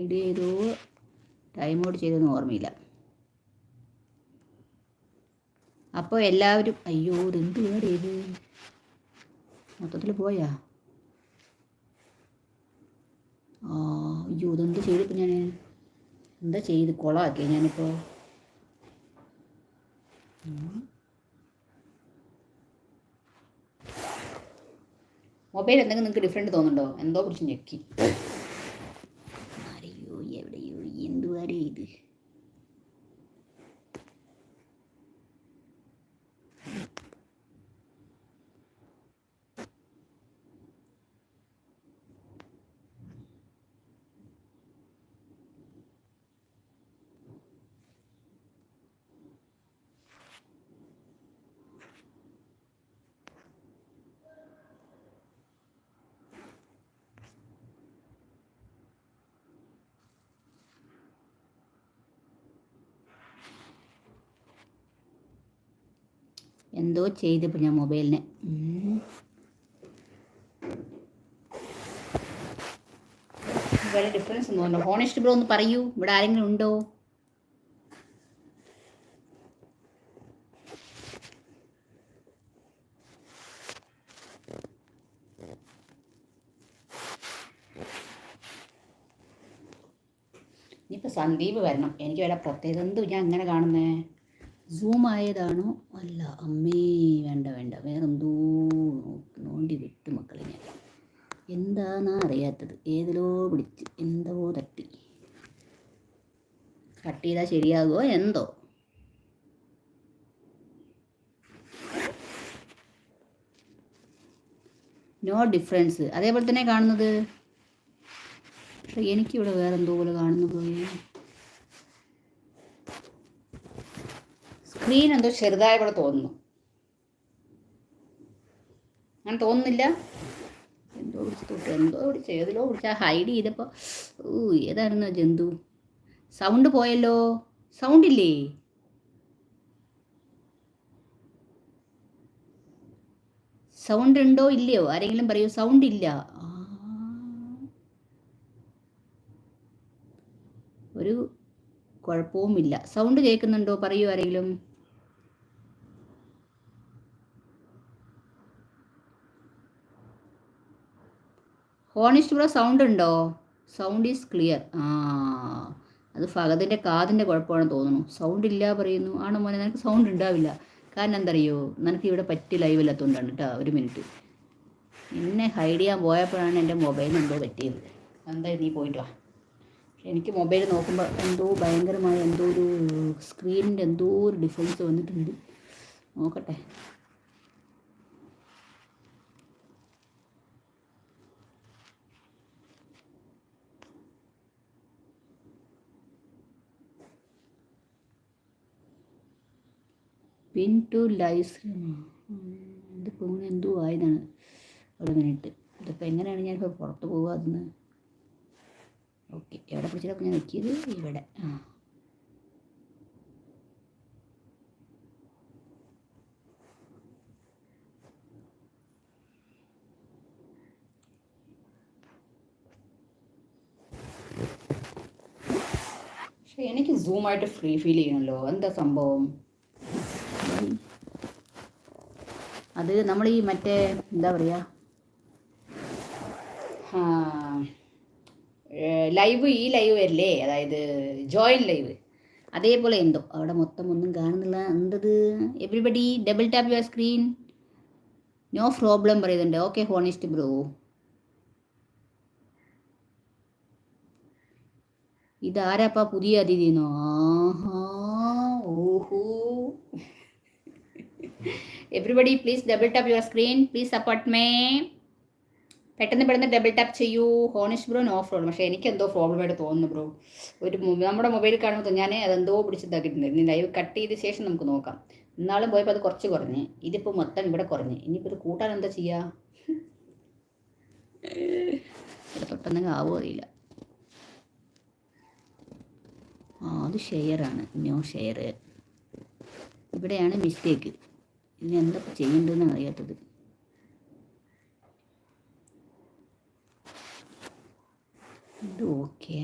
ഇത് ചെയ്തു ടൈമോട് ചെയ്തൊന്നും ഓർമ്മയില്ല. അപ്പോൾ എല്ലാവരും അയ്യോ ഇതെന്ത് കേട് ചെയ്ത് മൊത്തത്തിൽ പോയാ അയ്യോ ഇതെന്ത് ചെയ്തിപ്പോൾ ഞാൻ എന്താ ചെയ്ത് കുളമാക്കി ഞാനിപ്പോൾ. മൊബൈൽ എന്തെങ്കിലും നിങ്ങൾക്ക് ഡിഫറെൻറ്റ് തോന്നുന്നുണ്ടോ? എന്തോ കുറിച്ച് ഞെക്കി. അറിയോ എവിടെയോ എന്തുവാരേ ഇത്. എന്തോ ചെയ്തപ്പോൾ ഞാൻ മൊബൈലിനെ വേറെ ഡിഫറൻസ് ഒന്നും ഉണ്ടോ? ഹോണസ്റ്റ് ബ്രോ ഒന്ന് പറയൂ, ഇവിടെ ആരെങ്കിലും ഉണ്ടോ? ഇനിയിപ്പോൾ സന്ദീപ് വരണം, എനിക്ക് വല്ല പ്രത്യേകത എന്തു ഞാൻ അങ്ങനെ കാണുന്നേ? സൂം ആയതാണോ? അല്ല അമ്മേ വേണ്ട വേണ്ട, വേറെന്തോ നോണ്ടി വിട്ടു മക്കളെ. ഞാൻ എന്താന്നാ അറിയാത്തത്, ഏതിലോ പിടിച്ച് എന്തോ തട്ടി. കട്ട് ചെയ്താൽ ശരിയാകുമോ എന്തോ. നോ ഡിഫറൻസ് അതേപോലെ തന്നെ കാണുന്നത്. പക്ഷെ എനിക്കിവിടെ വേറെന്തോ പോലെ കാണുന്നു പോയി. സ്ക്രീൻ എന്തോ ചെറുതായ പോലെ തോന്നുന്നു. അങ്ങനെ തോന്നുന്നില്ല. എന്തോ പിടിച്ച് തൊട്ട് എന്തോ പിടിച്ച് ഏതിലോ പിടിച്ച് ഹൈഡ് ചെയ്തപ്പോൾ ഏതായിരുന്നു ജന്തു. സൗണ്ട് പോയല്ലോ. സൗണ്ട് ഇല്ലേ? സൗണ്ട് ഉണ്ടോ ഇല്ലയോ? ആരെങ്കിലും പറയൂ. സൗണ്ട് ഇല്ല. ഒരു കുഴപ്പവുമില്ല. സൗണ്ട് കേൾക്കുന്നുണ്ടോ? പറയൂ ആരെങ്കിലും. ഹോണിസ്റ്റ് ബ്രോ സൗണ്ട് ഉണ്ടോ? Sound is clear. അത് ഫഹദിൻ്റെ കാതിൻ്റെ കുഴപ്പമാണെന്ന് തോന്നുന്നു. സൗണ്ട് ഇല്ല പറയുന്നു. ആണോ മോനെ? നിനക്ക് സൗണ്ട് ഉണ്ടാവില്ല. കാരണം എന്തറിയോ, നിനക്ക് ഇവിടെ പറ്റി ലൈവ് ഇല്ലാത്തതുകൊണ്ടാണ് കേട്ടോ. ഒരു മിനിറ്റ്. എന്നെ ഹൈഡ് ചെയ്യാൻ പോയപ്പോഴാണ് എൻ്റെ മൊബൈലിന് എന്തോ പറ്റിയത്. എന്തായാലും നീ പോയിട്ട് വാ. എനിക്ക് മൊബൈൽ നോക്കുമ്പോൾ എന്തോ ഭയങ്കരമായ എന്തോ ഒരു സ്ക്രീനിൻ്റെ എന്തോ ഒരു ഡിഫറൻസ് വന്നിട്ടുണ്ട്. നോക്കട്ടെ. Pin to live stream. ഇതിപ്പോൾ ഇങ്ങനെ എന്തോ ആയതാണ്. ഒരു മിനിറ്റ്. ഇതിപ്പോൾ എങ്ങനെയാണ് ഞാനിപ്പോൾ പുറത്ത് പോകുക അതിന്? ഓക്കെ, എവിടെ പിടിച്ചിട്ടപ്പോൾ ഞാൻ വെക്കിയത്? ഇവിടെ. പക്ഷെ എനിക്ക് സൂമായിട്ട് ഫ്രീ ഫീൽ ചെയ്യണമല്ലോ. എന്താ സംഭവം? അത് നമ്മൾ ഈ മറ്റേ എന്താ പറയുക, ലൈവ് ഈ ലൈവ് വരില്ലേ, അതായത് ജോയിൻ ലൈവ്, അതേപോലെ എന്തോ അവിടെ മൊത്തം ഒന്നും കാണുന്നില്ല. എന്തത്? Everybody double tap your screen. No problem പറയുന്നുണ്ട്. Okay honest bro. ഇതാരാപ്പാ പുതിയ അതിഥിന്നോ? ഓഹോ. Everybody please double tap your screen. Please support me. പെട്ടെന്ന് ഡബിൾ ടാപ്പ് ചെയ്യൂ. Honest bro no problem. പക്ഷേ എനിക്ക് എന്തോ പ്രോബ്ലമായിട്ട് തോന്നുന്നു ബ്രോ. ഒരു നമ്മുടെ മൊബൈലിൽ കാണുമ്പോൾ ഞാൻ അതെന്തോ പിടിച്ചിട്ടാക്കിയിട്ടുണ്ട്. ഇനി ലൈവ് കട്ട് ചെയ്ത ശേഷം നമുക്ക് നോക്കാം. ഇന്നാളും പോയപ്പോൾ അത് കുറച്ച് കുറഞ്ഞ്, ഇതിപ്പോൾ മൊത്തം ഇവിടെ കുറഞ്ഞ്. ഇനിയിപ്പോൾ ഇത് കൂട്ടാൻ എന്താ ചെയ്യുക? ഇവിടെ തൊട്ടെന്തെങ്കിലും ആവുമോ അറിയില്ല. അത് ഷെയറാണ്. No share. ഇവിടെയാണ് മിസ്റ്റേക്ക്. ഇനി എന്താ ചെയ്യേണ്ടതെന്ന് അറിയാത്തത്. ഇത് ഓക്കെ.